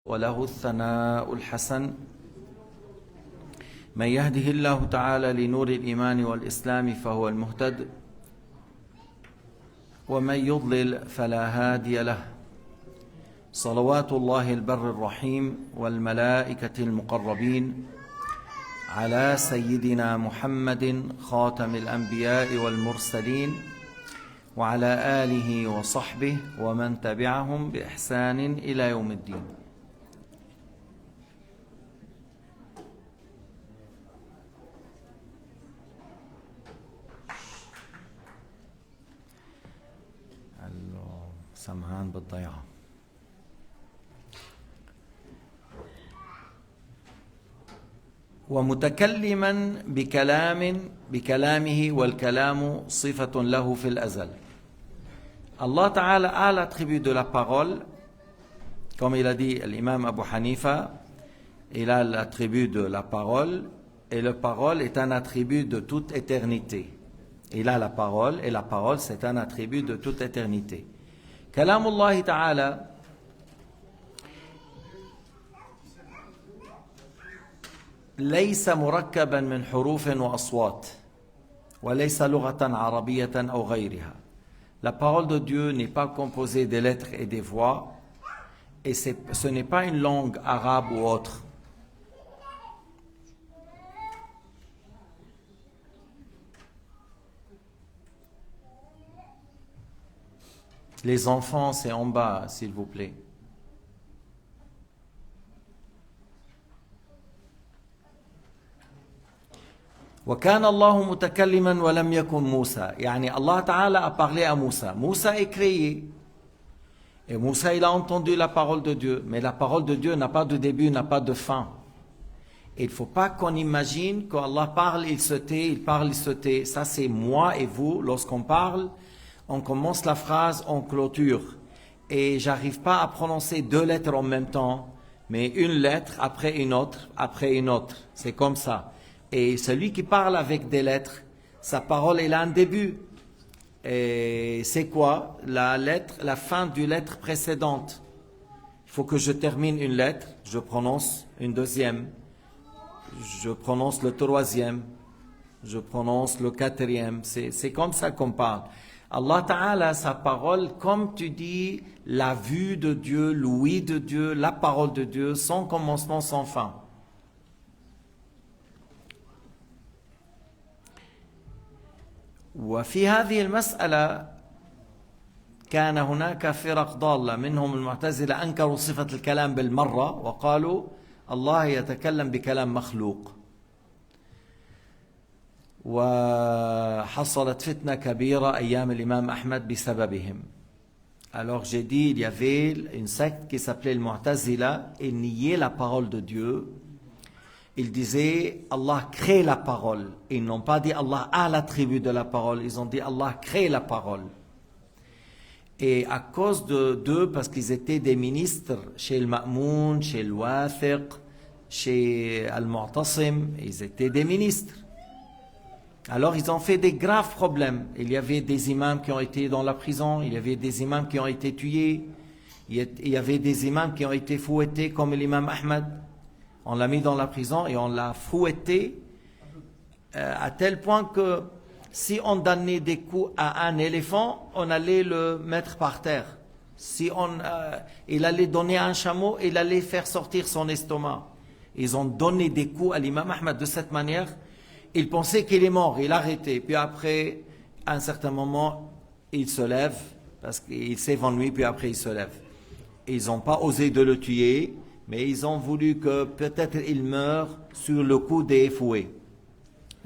وله الثناء الحسن من يهده الله تعالى لنور الإيمان والإسلام فهو المهتد ومن يضلل فلا هادي له صلوات الله البر الرحيم والملائكة المقربين على سيدنا محمد خاتم الأنبياء والمرسلين وعلى آله وصحبه ومن تبعهم بإحسان إلى يوم الدين. سمعان بالضيعة. ومتكلما بكلامه والكلام صفة له في الأزل. Allah Ta'ala a l'attribut de la parole, comme il a dit l'imam Abu Hanifa, il a l'attribut de la parole, et la parole est un attribut de toute éternité. Il a la parole, et la parole c'est un attribut de toute éternité. كلام الله تعالى ليس مركبا من حروف وأصوات وليس لغة عربية أو غيرها. La parole de Dieu n'est pas composée des lettres et des voix et ce n'est pas une langue arabe ou autre. Les enfants, c'est en bas, s'il vous plaît. وكان الله متكلما ولم يكن موسى. يعني Allah Ta'ala a parlé à Moussa. Moussa est créé. Et Moussa, il a entendu la parole de Dieu. Mais la parole de Dieu n'a pas de début, n'a pas de fin. Et il ne faut pas qu'on imagine qu'Allah parle, il se tait, il parle, il se tait. Ça, c'est moi et vous. Lorsqu'on parle, on commence la phrase, on clôture. Et j'arrive pas à prononcer deux lettres en même temps, mais une lettre après une autre, après une autre. C'est comme ça. Et celui qui parle avec des lettres, sa parole, elle a un début. Et c'est quoi? La lettre, la fin du lettre précédente. Il faut que je termine une lettre, je prononce une deuxième, je prononce le troisième, je prononce le quatrième. C'est comme ça qu'on parle. Allah Ta'ala, sa parole, comme tu dis, la vue de Dieu, l'ouïe de Dieu, la parole de Dieu, sans commencement, sans fin. وفي هذه المسألة كان هناك فرق ضالة منهم المعتزلة أنكروا صفة الكلام بالمرة وقالوا الله يتكلم بكلام مخلوق. وحصلت فتنة كبيرة أيام الإمام أحمد بسببهم. Alors j'ai dit, il y avait une secte qui s'appelait le Mu'tazila, ils niaient la parole de Dieu. Ils disaient Allah crée la parole. Ils n'ont pas dit Allah a l'attribut de la parole, ils ont dit Allah crée la parole. Et à cause d'eux, parce qu'ils étaient des ministres chez le Ma'moun, chez le Wathiq, chez Al-Mu'tasim, ils étaient des ministres. Alors ils ont fait des graves problèmes. Il y avait des imams qui ont été dans la prison, il y avait des imams qui ont été tués, il y avait des imams qui ont été fouettés comme l'imam Ahmad. On l'a mis dans la prison et on l'a fouetté à tel point que si on donnait des coups à un éléphant, on allait le mettre par terre. Si il allait donner à un chameau, il allait faire sortir son estomac. Ils ont donné des coups à l'imam Ahmad de cette manière. Il pensait qu'il est mort, il arrêtait. Puis après, à un certain moment, il se lève, parce qu'il s'évanouit, puis après il se lève. Ils n'ont pas osé de le tuer, mais ils ont voulu que peut-être il meure sur le coup des fouets.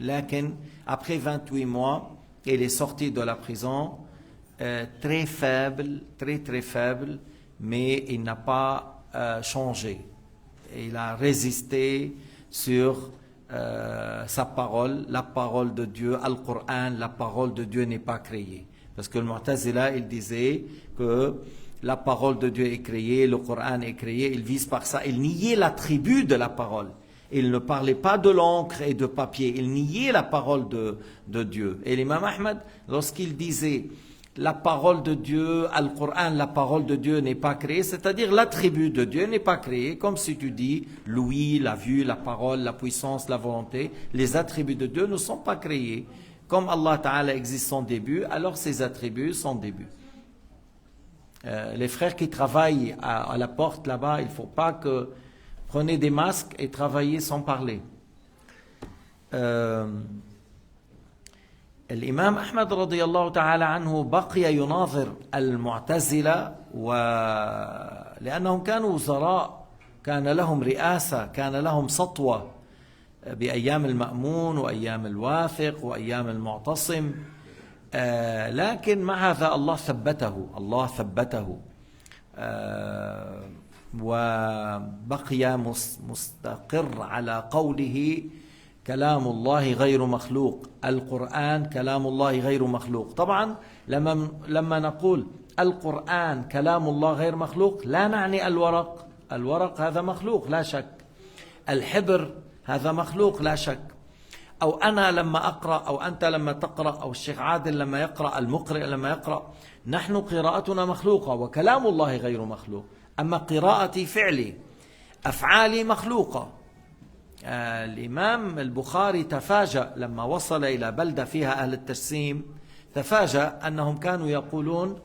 Lakin, après 28 mois, il est sorti de la prison, très faible, très très faible, mais il n'a pas changé. Il a résisté sur sa parole, la parole de Dieu, Al-Qur'an, la parole de Dieu n'est pas créée. Parce que le Mu'tazila, il disait que la parole de Dieu est créée, le Coran est créé, il vise par ça. Il niait l'attribut de la parole. Il ne parlait pas de l'encre et de papier, il niait la parole de Dieu. Et l'imam Ahmad, lorsqu'il disait la parole de Dieu, Al-Qur'an, la parole de Dieu n'est pas créée, c'est-à-dire l'attribut de Dieu n'est pas créé, comme si tu dis l'ouïe, la vue, la parole, la puissance, la volonté, les attributs de Dieu ne sont pas créés. Comme Allah Ta'ala existe son début, alors ses attributs sont début. Les frères qui travaillent à la porte là-bas, il ne faut pas que prenez des masques et travaillez sans parler. الإمام أحمد رضي الله تعالى عنه بقي يناظر المعتزلة لأنهم كانوا وزراء، كان لهم رئاسة، كان لهم سطوة بأيام المأمون وأيام الواثق وأيام المعتصم، لكن مع هذا الله ثبته وبقي مستقر على قوله كلام الله غير مخلوق، القرآن كلام الله غير مخلوق. طبعا لما نقول القرآن كلام الله غير مخلوق لا نعني الورق هذا مخلوق لا شك، الحبر هذا مخلوق لا شك، أو أنا لما أقرأ أو أنت لما تقرأ أو الشيخ عادل لما يقرأ، المقرئ لما يقرأ، نحن قراءتنا مخلوقة وكلام الله غير مخلوق، أما قراءتي فعلي أفعالي مخلوقة. الإمام البخاري تفاجأ لما وصل إلى بلدة فيها أهل التجسيم، تفاجأ أنهم كانوا يقولون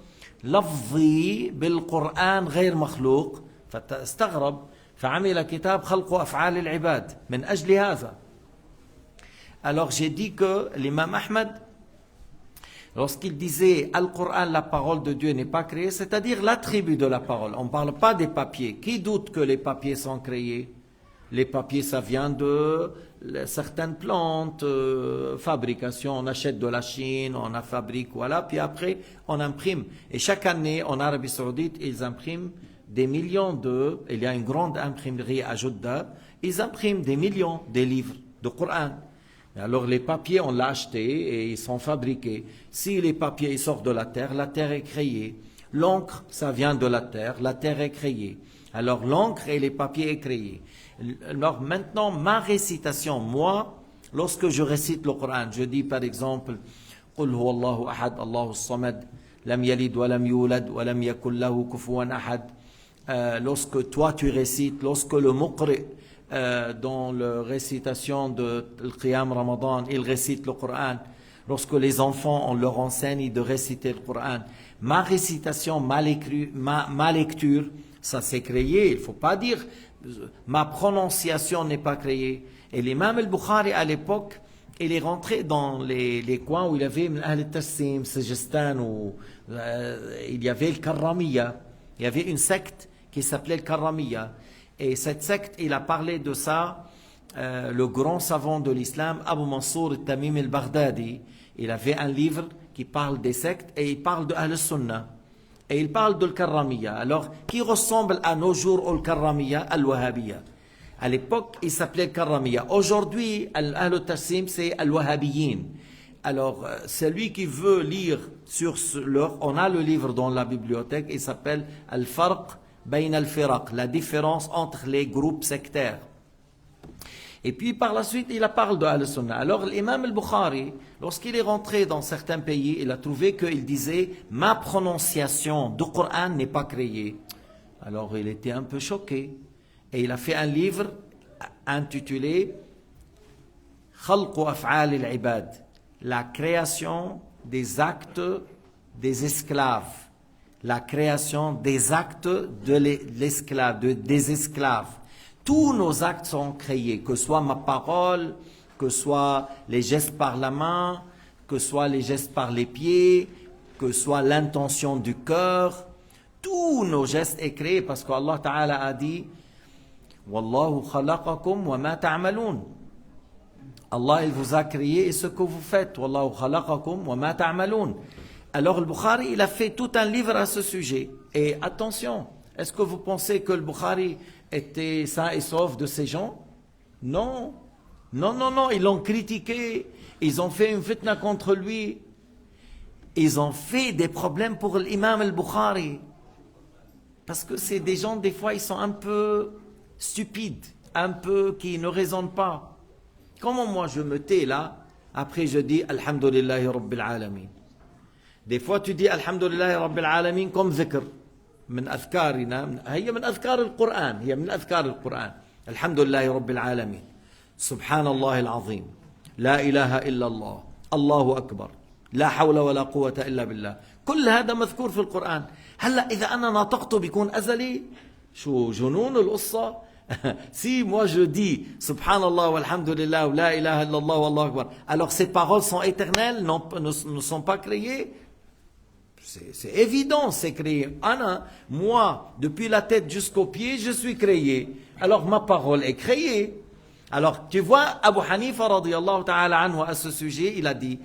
لفظي بالقرآن غير مخلوق، فاستغرب فعمل كتاب خلق أفعال العباد من أجل هذا. Alors j'ai dit que l'imam Ahmed, lorsqu'il disait Al-Qur'an, la parole de Dieu n'est pas créée, c'est-à-dire l'attribut de la parole. On ne parle pas des papiers. Qui doute que les papiers sont créés? Les papiers, ça vient de certaines plantes, fabrication, on achète de la Chine, on a fabrique, voilà, puis après on imprime. Et chaque année, en Arabie Saoudite, ils impriment des millions il y a une grande imprimerie à Jeddah, ils impriment des millions de livres de Coran. Alors les papiers, on l'a acheté et ils sont fabriqués. Si les papiers ils sortent de la terre est créée. L'encre, ça vient de la terre est créée. Alors l'encre et les papiers est créé. Alors maintenant, ma récitation, moi, lorsque je récite le Coran, je dis par exemple قل هو الله أحد الله الصمد لم يلد ولم يولد ولم يكن له كفوا أحد. Lorsque toi tu récites, lorsque le muqri dans la récitation de Qiyam Ramadan, il récite le Coran, lorsque les enfants on leur enseigne de réciter le Coran, ma récitation, ma lecture, ça s'est créé. Il ne faut pas dire ma prononciation n'est pas créée. Et l'imam al-Bukhari à l'époque, il est rentré dans les coins où il y avait Ahl al-Tassim, Sijistan, où il y avait le Karramiya. Il y avait une secte qui s'appelait le Karramiya. Et cette secte, il a parlé de ça, le grand savant de l'islam, Abu Mansour al-Tamim al-Baghdadi. Il avait un livre qui parle des sectes et il parle de Ahl-Sunnah. Et il parle de Al-Karramiya. Alors, qui ressemble à nos jours au Karramiya? Al-Wahhabiyya. À l'époque, il s'appelait Karramiya. Aujourd'hui, Al-Tassim, c'est Al-Wahhabiyyin. Alors, celui qui veut lire sur leur... On a le livre dans la bibliothèque, il s'appelle Al-Farq Bayn al-Firaq, la différence entre les groupes sectaires. Et puis par la suite, il parle de Al-Sunnah. Alors l'imam al-Bukhari, lorsqu'il est rentré dans certains pays, il a trouvé qu'il disait « Ma prononciation du Coran n'est pas créée ». Alors il était un peu choqué. Et il a fait un livre intitulé « Khalq af'al al-ibad », la création des actes des esclaves. La création des actes de l'esclave, des esclaves. Tous nos actes sont créés, que ce soit ma parole, que ce soit les gestes par la main, que ce soit les gestes par les pieds, que ce soit l'intention du cœur. Tous nos gestes sont créés parce qu'Allah Ta'ala a dit « Wallahu khalaqakum wa ma ta'maloun » Allah, il vous a créé et ce que vous faites. « Wallahu khalaqakum wa ma ta'maloun » Alors le Bukhari, il a fait tout un livre à ce sujet. Et attention, est-ce que vous pensez que le Bukhari était sain et sauf de ces gens? Non. Non, ils l'ont critiqué. Ils ont fait une fitna contre lui. Ils ont fait des problèmes pour l'imam al-Bukhari. Parce que c'est des gens, des fois, ils sont un peu stupides, un peu qui ne raisonnent pas. Comment moi je me tais là, après je dis Alhamdulillahi Rabbil Alamin. Des fois tu dis Alhamdulillah Rabbil Alamin comme ذكر من أذكارنا, هي من أذكار القرآن, هي من أذكار القرآن. الحمد لله رب العالمين, سبحان الله العظيم, لا إله إلا الله, الله أكبر, لا حول ولا قوة إلا بالله. كل هذا مذكور في القرآن. هلأ إذا أنا ناطقته بيكون أزلي؟ شو جنون القصة؟ Si moi je dis Subhanallah walhamdulillah wa la ilaha illallah wallahu akbar, alors ces paroles sont éternelles, ne sont pas créées? C'est évident, c'est créé. Anna, moi, depuis la tête jusqu'aux pieds, je suis créé. Alors ma parole est créée. Alors tu vois, Abu Hanifa radiyallahu ta'ala anhu à ce sujet, il a dit,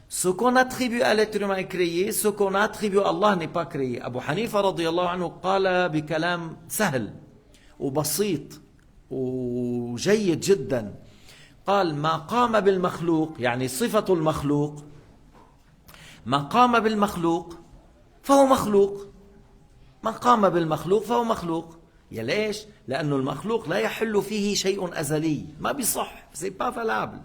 ce qu'on attribue à l'être humain est créé, ce qu'on attribue à Allah n'est pas créé. Abu Hanifa radiyallahu anhu قال بكلام سهل وبسيط وجيد جدا. قال ما قام بالمخلوق, يعني صفة المخلوق, ما قام بالمخلوق فهو مخلوق, ما قام بالمخلوق فهو مخلوق. يا ليش؟ لأنه المخلوق لا يحل فيه شيء أزلي, ما بيصح, c'est pas valable.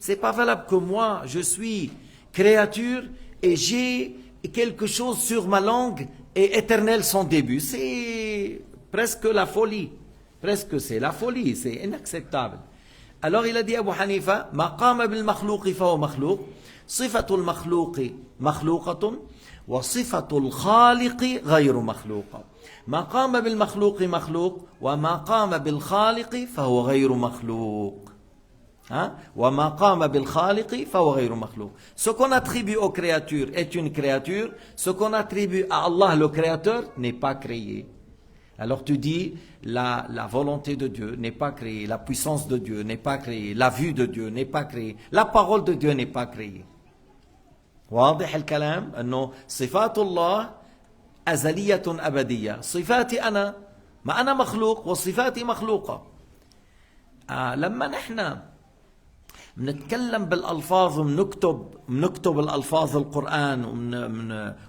C'est pas valable que moi je suis créature et j'ai quelque chose sur ma langue et éternel sans début. C'est presque la folie. Presque c'est la folie, c'est inacceptable. Alors il a dit Abu Hanifa, ما قام بالمخلوق فهو مخلوق, صفة المخلوق مخلوقة وصفة الخالق غير مخلوقة. ما قام بالمخلوق مخلوق وما قام بالخالق فهو غير مخلوق. وما قام بالخالق فهو غير مخلوق. Ce qu'on attribue aux créatures est une créature, ce qu'on attribue à Allah le créateur n'est pas créé. Alors tu dis la volonté de Dieu n'est pas créée, la puissance de Dieu n'est pas créée, la vue de Dieu n'est pas créée, la parole de Dieu n'est pas créée. واضح الكلام أنه صفات الله أزلية أبدية. صفاتي أنا, ما أنا مخلوق وصفاتي مخلوقة. لما نحن بنتكلم بالألفاظ وبنكتب الألفاظ القرآن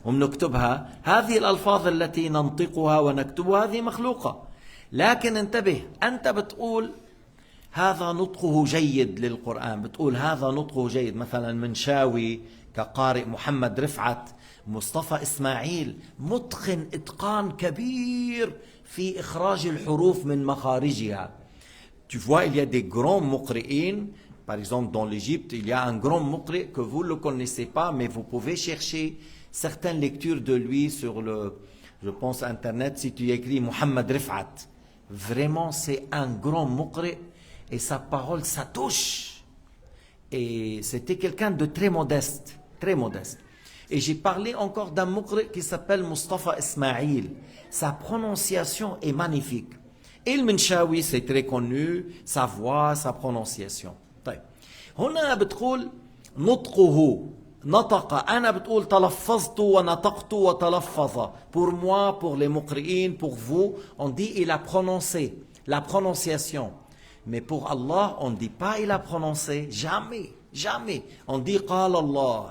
وبنكتبها, هذه الألفاظ التي ننطقها ونكتبها هذه مخلوقة. لكن انتبه, أنت بتقول هذا نطقه جيد للقرآن, بتقول هذا نطقه جيد, مثلا منشاوي كقارئ, محمد رفعت, مصطفى إسماعيل, متقن إتقان كبير في إخراج الحروف من مخارجها. Tu vois, il y a des grands muqri'in. Par exemple, dans l'Égypte, il y a un grand muqri' que vous ne le connaissez pas, mais vous pouvez chercher certaines lectures de lui sur le, je pense, Internet. Si tu écris Mohammed Rifat, vraiment, c'est un grand muqri' et sa parole, ça touche. Et c'était quelqu'un de très modeste, très modeste. Et j'ai parlé encore d'un muqri' qui s'appelle Mustafa Ismail. Sa prononciation est magnifique. Et le Minshawi, c'est très connu, sa voix, sa prononciation. طيب هنا بتقول نطقه نطق, أنا بتقول تلفظت ونطقت وتلفظ. Pour moi, pour les muqri'in, pour vous, on dit il a prononcé, la prononciation. Mais pour Allah, on ne dit pas il a prononcé, jamais, jamais. On dit قال الله,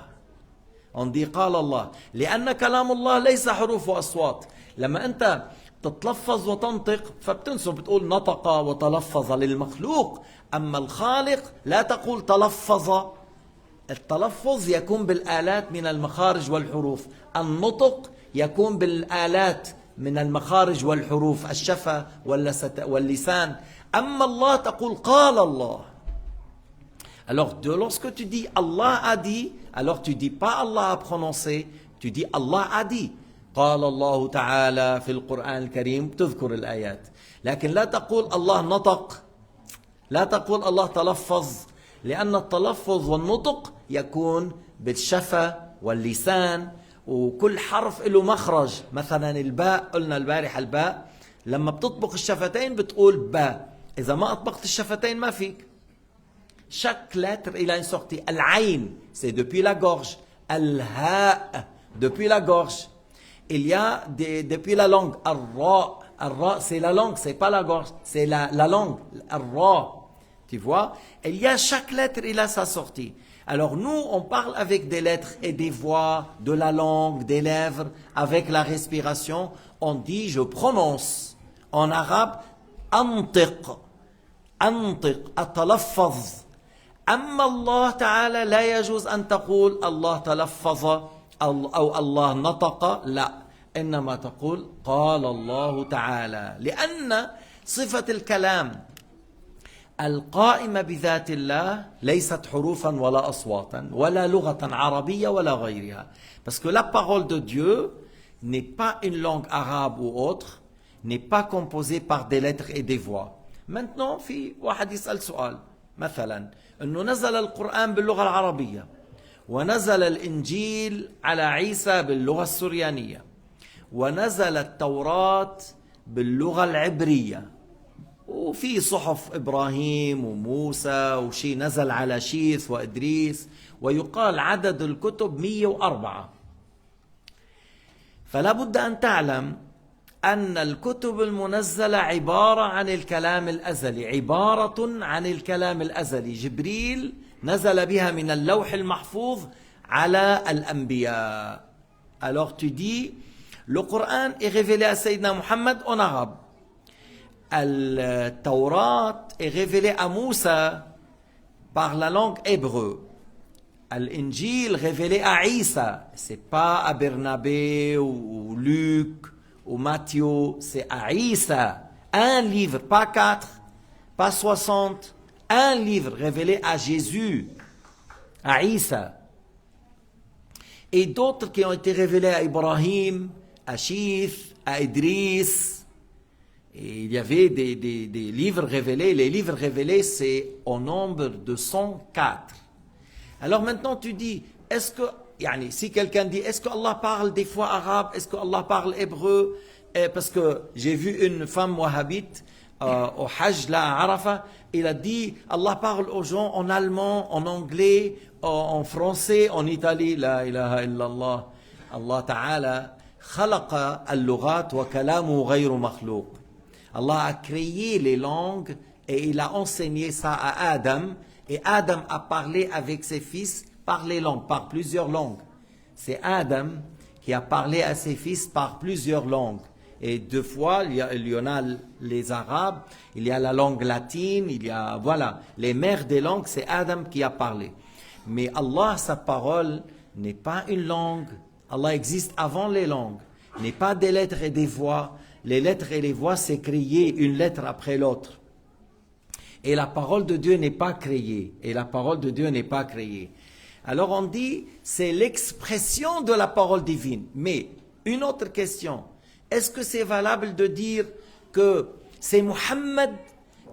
on dit قال الله, لأن كلام الله ليس حروف وأصوات. لما أنت تتلفظ وتنطق فبتنسب بتقول نطق وتلفظ للمخلوق. أما الخالق لا تقول تلفظ. التلفظ يكون بالآلات من المخارج والحروف, النطق يكون بالآلات من المخارج والحروف, الشفة واللسان. أما الله تقول قال الله. Alors lorsque tu dis Allah a dit, alors tu dis pas Allah a prononcé, tu dis Allah a dit. قال الله تعالى في القرآن الكريم, تذكر الآيات. لكن لا تقول الله نطق, لا تقول الله تلفظ, لأن التلفظ والنطق يكون بالشفة واللسان, وكل حرف له مخرج. مثلا الباء, قلنا البارحة الباء لما بتطبق الشفتين بتقول باء, إذا ما أطبقت الشفتين ما فيك. Chaque lettre il a une sortie. العين, c'est depuis la gorge. الهاء, depuis la gorge. Il y a depuis la langue, Ar-Ra, c'est la langue, c'est pas la gorge, c'est la langue, Ar-Ra. Tu vois? Il y a chaque lettre, il a sa sortie. Alors nous, on parle avec des lettres et des voix, de la langue, des lèvres, avec la respiration. On dit, je prononce. En arabe, antiq, atalaffaz. أما الله تعالى لا يجوز أن تقول الله تلفظ أو الله نطق، لا، إنما تقول قال الله تعالى، لأن صفة الكلام القائمة بذات الله ليست حروفا ولا أصواتا ولا لغة عربية ولا غيرها. Parce que la parole de Dieu n'est pas une langue arabe ou autre, n'est pas composée par des lettres et des voix. Maintenant في واحد يسأل سؤال مثلا أنه نزل القرآن باللغة العربية ونزل الإنجيل على عيسى باللغة السريانية ونزل التوراة باللغة العبرية وفي صحف إبراهيم وموسى وشي نزل على شيث وإدريس ويقال عدد الكتب 104. فلا بد أن تعلم أن الكتب المنزلة عبارة عن الكلام الأزلي، عبارة عن الكلام الأزلي. جبريل نزل بها من اللوح المحفوظ على الأنبياء. Alors tu dis, le Coran est révélé à Sayyidina Muhammad en arabe. Le Taurat est révélé à Moussa par la langue hébreu. L'Injil révélé à Isa, c'est pas à Bernabé ou Luc ou Matthieu, c'est à Isa. Un livre, pas 4, pas 60, un livre révélé à Jésus, à Isa. Et d'autres qui ont été révélés à Ibrahim, à Shith, à Idris. Et il y avait des livres révélés. Les livres révélés, c'est au nombre de 104. Alors maintenant, tu dis, est-ce que, si quelqu'un dit, est-ce que Allah parle des fois arabe, est-ce que Allah parle hébreu? Parce que j'ai vu une femme wahhabite au Hajj, là à Arafah, il a dit, Allah parle aux gens en allemand, en anglais, en français, en Italie. La ilaha illallah. Allah ta'ala khalaqa al-lughat wa kalamu ghayru makhlouq. Allah a créé les langues et il a enseigné ça à Adam. Et Adam a parlé avec ses fils par les langues, par plusieurs langues. C'est Adam qui a parlé à ses fils par plusieurs langues. Et deux fois, il y en a les Arabes, il y a la langue latine, il y a, voilà, les mères des langues, c'est Adam qui a parlé. Mais Allah, sa parole, n'est pas une langue. Allah existe avant les langues, n'est pas des lettres et des voix. Les lettres et les voix, c'est créé une lettre après l'autre. Et la parole de Dieu n'est pas créée. Et la parole de Dieu n'est pas créée. Alors on dit, c'est l'expression de la parole divine. Mais, une autre question. Est-ce que c'est valable de dire que c'est Muhammad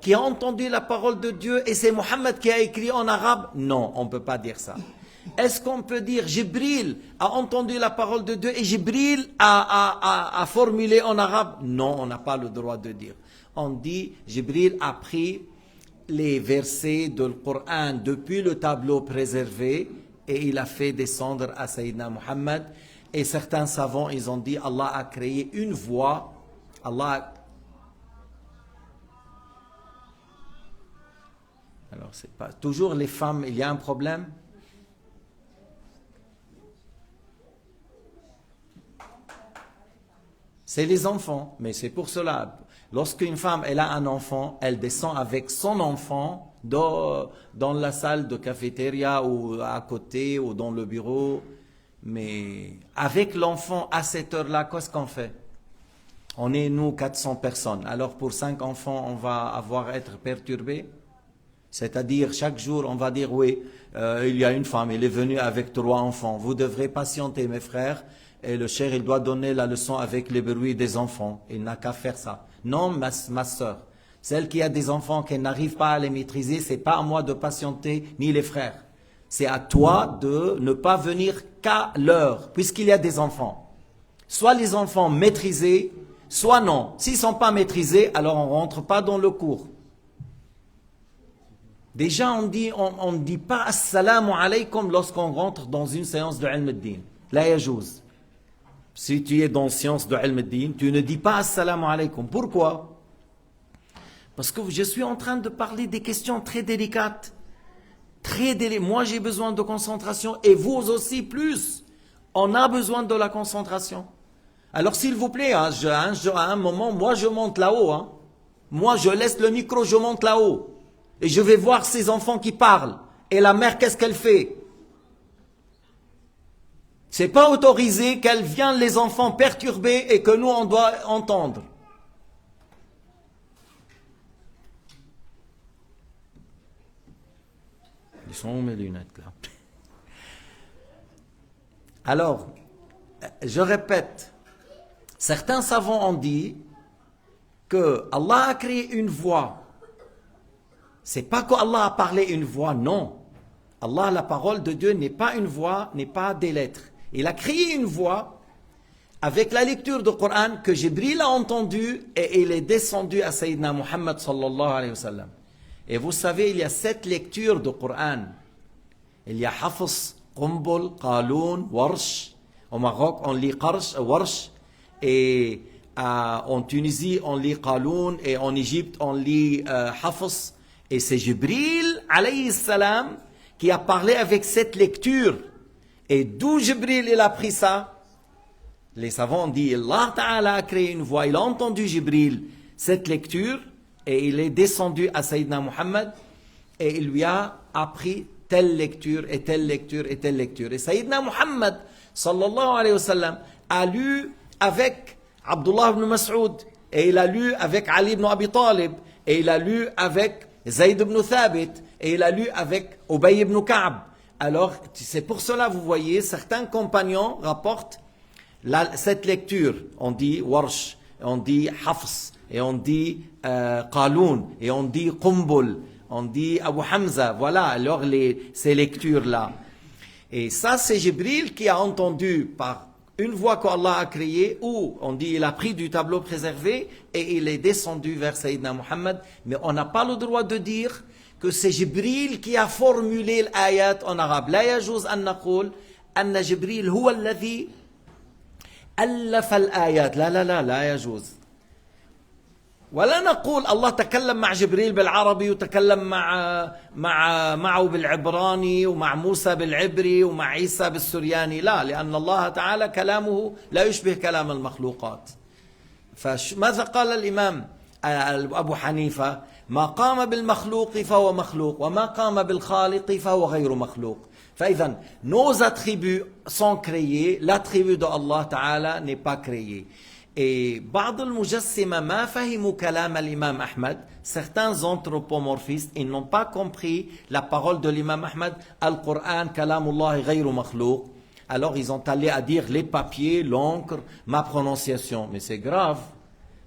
qui a entendu la parole de Dieu et c'est Muhammad qui a écrit en arabe? Non, on ne peut pas dire ça. Est-ce qu'on peut dire Jibril a entendu la parole de Dieu et Jibril a formulé en arabe? Non, on n'a pas le droit de dire. On dit Jibril a pris les versets du Coran depuis le tableau préservé et il a fait descendre à Sayyidina Muhammad. Et certains savants, ils ont dit Allah a créé une voix. Alors c'est pas toujours les femmes, il y a un problème. C'est les enfants, mais c'est pour cela. Lorsqu'une femme elle a un enfant, elle descend avec son enfant dans la salle de cafétéria ou à côté ou dans le bureau. Mais avec l'enfant à cette heure-là, qu'est-ce qu'on fait? On est nous 400 personnes. Alors pour 5 enfants, on va être perturbé. C'est-à-dire chaque jour, on va dire oui, il y a une femme, elle est venue avec 3 enfants. Vous devrez patienter, mes frères. Et le cheikh, il doit donner la leçon avec les bruits des enfants. Il n'a qu'à faire ça. Non, ma soeur, celle qui a des enfants qui n'arrive pas à les maîtriser, c'est pas à moi de patienter, ni les frères. C'est à toi de ne pas venir qu'à l'heure, puisqu'il y a des enfants. Soit les enfants maîtrisés, soit non. S'ils ne sont pas maîtrisés, alors on ne rentre pas dans le cours. Déjà, on ne dit pas assalamu alaykum lorsqu'on rentre dans une séance de ilm ad-din. La yajouz. Si tu es dans science de ilm ad-din, tu ne dis pas assalamu alaykum. Pourquoi? Parce que je suis en train de parler des questions très délicates. Moi, j'ai besoin de concentration et vous aussi plus. On a besoin de la concentration. Alors, s'il vous plaît, à un moment, moi, je monte là-haut. Moi, je laisse le micro, je monte là-haut. Et je vais voir ces enfants qui parlent. Et la mère, qu'est-ce qu'elle fait? C'est pas autorisé qu'elles viennent les enfants perturber et que nous on doit entendre. Ils sont où mes lunettes là? Alors, je répète, certains savants ont dit que Allah a créé une voix. C'est pas qu'Allah a parlé une voix, non. Allah, la parole de Dieu n'est pas une voix, n'est pas des lettres. Il a créé une voix avec la lecture du Coran que Jibril a entendu et il est descendu à Sayyidina Muhammad sallallahu alayhi wa sallam. Et vous savez, il y a 7 lectures du Coran. Il y a Hafs, Qumbul, Qaloun, Warsh. Au Maroc, on lit Warsh. Et en Tunisie, on lit Qaloun. Et en Égypte, on lit Hafs. Et c'est Jibril alayhi salam qui a parlé avec cette lecture. Et d'où Jibril il a pris ça? Les savants ont dit, Allah Ta'ala a créé une voix. Il a entendu Jibril cette lecture. Et il est descendu à Sayyidina Muhammad. Et il lui a appris telle lecture et telle lecture et telle lecture. Et Sayyidina Muhammad sallallahu alayhi wa sallam a lu avec Abdullah ibn Mas'ud, et il a lu avec Ali ibn Abi Talib, et il a lu avec Zayd ibn Thabit, et il a lu avec Ubay ibn Ka'b. Alors, c'est pour cela, vous voyez, certains compagnons rapportent cette lecture. On dit Warsh, on dit Hafs, et on dit Qaloun, et on dit Qumbul, on dit Abu Hamza. Voilà, alors ces lectures-là. Et ça, c'est Jibril qui a entendu par une voix qu'Allah a créée, où on dit il a pris du tableau préservé et il est descendu vers Sayyidina Muhammad. Mais on n'a pas le droit de dire que c'est Jibril qui a formulé l'ayat en arabe. لا يجوز أن نقول أن جبريل هو الذي ألف الآيات. لا يجوز. ولا نقول الله تكلم مع جبريل بالعربي وتكلم معه بالعبراني ومع موسى بالعبري ومع عيسى بالسرياني. لا، لأن الله تعالى كلامه لا يشبه كلام المخلوقات. فماذا قال الإمام أبو حنيفة؟ ما قام بالمخلوق فهو مخلوق وما قام بالخالق فهو غير مخلوق. فإذا nos attributs sont créés, l'attribut de Allah Ta'ala n'est pas créé. Et بعض المجسمة ما فهموا كلام الإمام أحمد. Certains anthropomorphistes, ils n'ont pas compris la parole de l'imam Ahmad. Al-Qur'an, kalamullah غير مخلوق. Alors ils ont allé à dire les papiers, l'encre, ma prononciation. Mais c'est grave.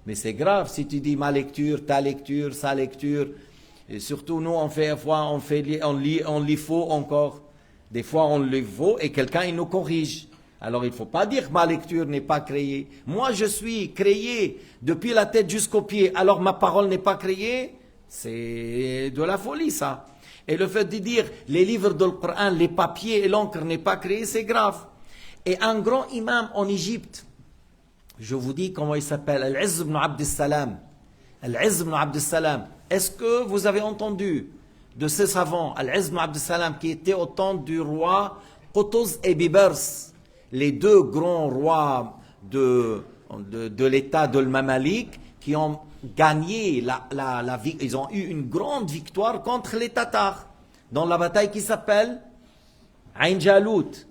Mais c'est grave si tu dis ma lecture, ta lecture, sa lecture. Et surtout nous on lit faux encore. Des fois on lit faux et quelqu'un il nous corrige. Alors il ne faut pas dire que ma lecture n'est pas créée. Moi je suis créé depuis la tête jusqu'aux pieds, alors ma parole n'est pas créée. C'est de la folie ça. Et le fait de dire les livres du Coran, les papiers et l'encre n'est pas créé, c'est grave. Et un grand imam en Égypte, je vous dis comment il s'appelle, Al-Izz ibn Abd Salam. Al-Izz ibn Abd Salam. Est-ce que vous avez entendu de ces savants, Al-Izz ibn Abd Salam, qui était au temps du roi Qutuz et Bibers, les deux grands rois de l'état de l'Mamalik, qui ont gagné ils ont eu une grande victoire contre les Tatars dans la bataille qui s'appelle Ain Jalut.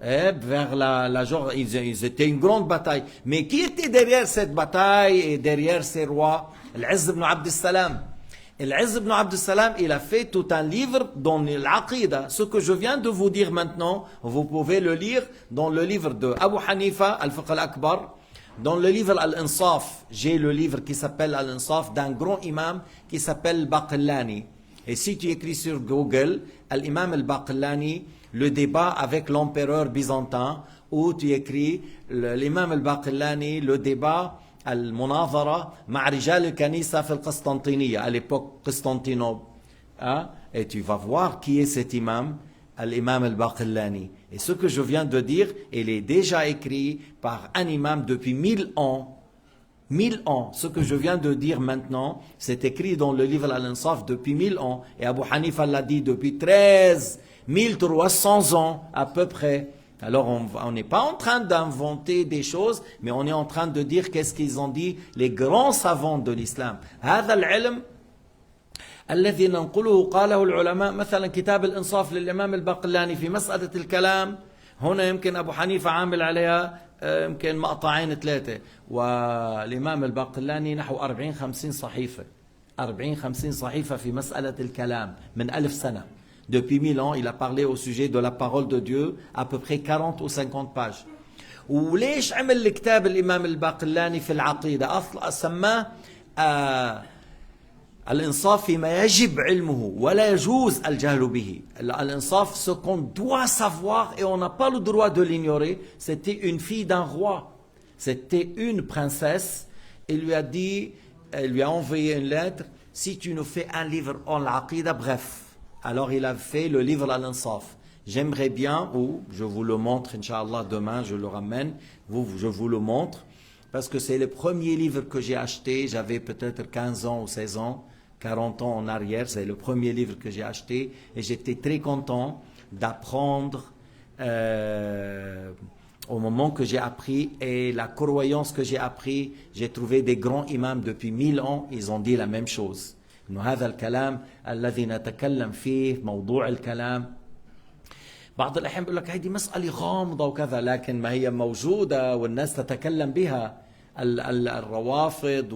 Ils étaient une grande bataille. Mais qui était derrière cette bataille et derrière ces rois? Al-Izz ibn Abd Salam. Al-Izz ibn Abd Salam, il a fait tout un livre dans l'Aqida. Ce que je viens de vous dire maintenant, vous pouvez le lire dans le livre de Abu Hanifa, Al-Fiqh al-Akbar, dans le livre Al-Insaf. J'ai le livre qui s'appelle Al-Insaf d'un grand imam qui s'appelle Baqillani. Et si tu écris sur Google, Al-Imam al-Baqillani, le débat avec l'empereur byzantin, ou tu écris l'imam al-Baqillani, le débat Al-Munazara مع رجال الكنيسة في القسطنطينية à l'époque Constantinople. Et tu vas voir qui est cet imam, l'imam al-Baqillani. Et ce que je viens de dire, il est déjà écrit par un imam depuis 1000 ans. 1000 ans. Ce que je viens de dire maintenant, c'est écrit dans le livre Al-Insaf depuis 1000 ans. Et Abu Hanifa l'a dit depuis 13 300 ans à peu près. Alors on n'est pas en train d'inventer des choses, mais on est en train de dire qu'est-ce qu'ils ont dit les grands savants de l'islam. هذا العلم الذي ننقله قاله العلماء مثلا كتاب الإنصاف للإمام الباقلاني في مسألة الكلام هنا يمكن أبو حنيفة عامل عليها يمكن مقطعين 3 والإمام الباقلاني نحو 40-50 صحيفة 40-50 صحيفة في مسألة الكلام من 1000 سنة. Depuis 1000 ans, il a parlé au sujet de la parole de Dieu à peu près 40 ou 50 pages. وليش عمل الكتاب الإمام الباقلاني في العقيدة؟ أصلا سماه الإنصاف فيما يجب علمه ولا يجوز الجهل به. الإنصاف, ce qu'on doit savoir et on n'a pas le droit de l'ignorer. C'était une fille d'un roi. C'était une princesse. Il lui a dit, il lui a envoyé une lettre, si tu nous fais un livre en l'aqida, bref. Alors il a fait le livre Al-Insaf. J'aimerais bien, ou je vous le montre, Inch'Allah, demain je le ramène, je vous le montre, parce que c'est le premier livre que j'ai acheté, j'avais peut-être 15 ans ou 16 ans, 40 ans en arrière, c'est le premier livre que j'ai acheté, et j'étais très content d'apprendre au moment que j'ai appris, et la croyance que j'ai appris, j'ai trouvé des grands imams depuis 1000 ans, ils ont dit la même chose. إنه هذا الكلام الذي نتكلم فيه موضوع الكلام بعض الأحيان بيقول لك هذه مسألة غامضة وكذا لكن ما هي موجودة والناس تتكلم بها. الروافض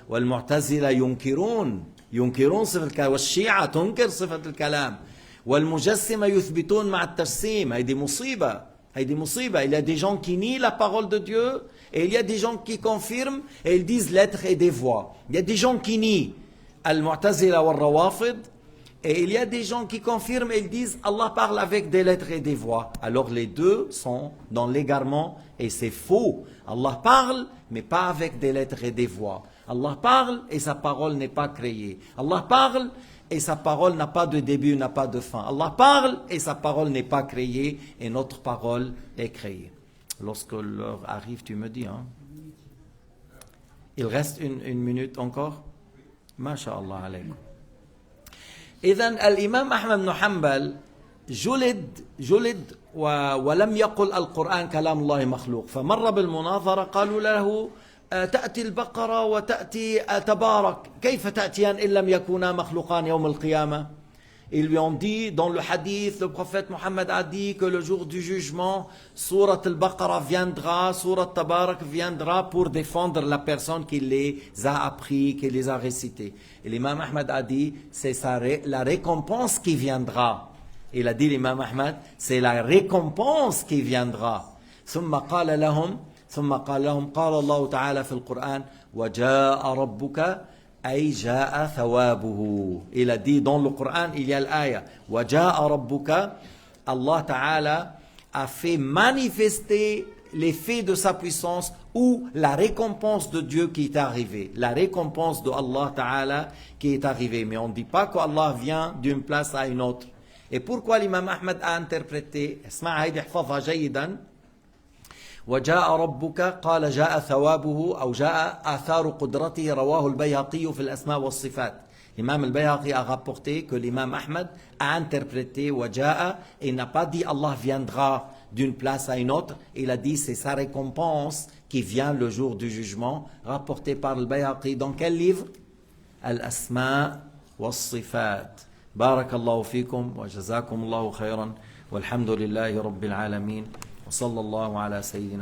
والمعتزلة ينكرون صفة الكلام والشيعة تنكر صفة الكلام والمجسمة يثبتون مع التجسيم. هذه مصيبة. Il y a des gens qui nient la parole de Dieu et il y a des gens qui confirment et ils disent lettres et des voix. Il y a des gens qui nient al-Mu'tazila wal-Rawafid et il y a des gens qui confirment et ils disent Allah parle avec des lettres et des voix. Alors les deux sont dans l'égarement et c'est faux. Allah parle mais pas avec des lettres et des voix. Allah parle et sa parole n'est pas créée. Allah parle et sa parole n'a pas de début, n'a pas de fin. Allah parle et sa parole n'est pas créée et notre parole est créée. Lorsque l'heure arrive, tu me dis. Hein? Il reste une minute encore. MashaAllah alaykum. إذن الإمام أحمد بن حنبل جلد ولم يقل القرآن كلام الله مخلوق. فمر بالمناظرة قالوا له تأتي البقرة وتأتي تبارك كيف تأتيان إن لم يكونا مخلوقان يوم القيامة. Ils lui ont dit dans le hadith, le prophète Mohammed a dit que le jour du jugement, Surat al-Baqarah viendra, Surat Tabarak viendra pour défendre la personne qui les a appris, qui les a récités. Et l'imam Ahmad a dit, c'est la récompense qui viendra. Il a dit l'imam Ahmad, c'est la récompense qui viendra. ثم قال لهم قال الله تعالى في القرآن وجاء ربك أي جاء ثوابه. Il a dit dans le Coran, il y a l'aya وجاء ربك. Allah Ta'ala a fait manifester l'effet de sa puissance ou la récompense de Dieu qui est arrivée. La récompense de Allah Ta'ala qui est arrivée. Mais on ne dit pas qu'Allah vient d'une place à une autre. Et pourquoi l'imam Ahmad a interprété اسمع هيدي احفظها جيدا وجاء ربك قال جاء ثوابه أو جاء آثار قدرته رواه البيهقي في الأسماء والصفات. L'imam al-Bayhaqi a rapporté que l'imam Ahmad a interprété وجاء et n'a pas dit Allah viendra d'une place à une autre. Il a dit c'est sa récompense qui vient le jour du jugement, rapporté par le Bayhaqi dans quel livre? Al-Asma' was-Sifat. بارك الله فيكم وجزاكم الله خيرا والحمد لله رب العالمين وصلى الله على سيدنا